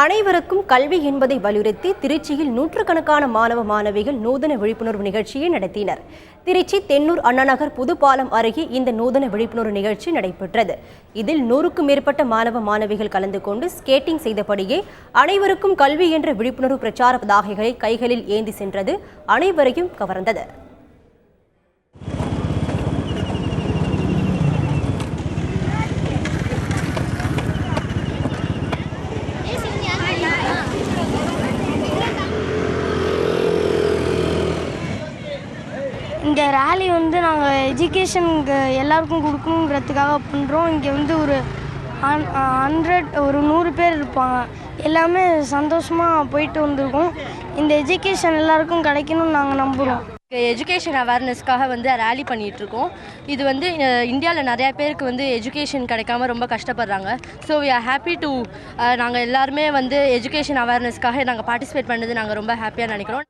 அனைவருக்கும் கல்வி என்பதை வலியுறுத்தி திருச்சியில் நூற்றுக்கணக்கான மாணவ மாணவிகள் நூதன விழிப்புணர்வு நிகழ்ச்சியை நடத்தினர். திருச்சி தென்னூர் அண்ணாநகர் புதுப்பாலம் அருகே இந்த நூதன விழிப்புணர்வு நிகழ்ச்சி நடைபெற்றது. இதில் 100க்கும் மேற்பட்ட மாணவ மாணவிகள் கலந்து கொண்டு ஸ்கேட்டிங் செய்தபடியே அனைவருக்கும் கல்வி என்ற விழிப்புணர்வு பிரச்சார பதாகைகளை கைகளில் ஏந்தி சென்றது அனைவரையும் கவர்ந்தது. இந்த ரேலி நாங்கள் எஜுகேஷனுக்கு எல்லாருக்கும் கொடுக்கணுங்கிறதுக்காக பண்ணுறோம். இங்கே ஒரு 100 பேர் இருப்பாங்க. எல்லாமே சந்தோஷமாக போயிட்டு வந்திருக்கோம். இந்த எஜுகேஷன் எல்லாருக்கும் கிடைக்கணும்னு நாங்கள் நம்புகிறோம். எஜுகேஷன் அவேர்னஸ்க்காக ரேலி பண்ணிகிட்ருக்கோம். இது இந்தியாவில் நிறையா பேருக்கு எஜுகேஷன் கிடைக்காம ரொம்ப கஷ்டப்படுறாங்க. So we are happy to நாங்கள் எல்லாருமே எஜுகேஷன் அவேர்னஸ்க்காக நாங்கள் பார்ட்டிசிபேட் பண்ணது நாங்கள் ரொம்ப ஹாப்பியாக நினைக்கிறோம்.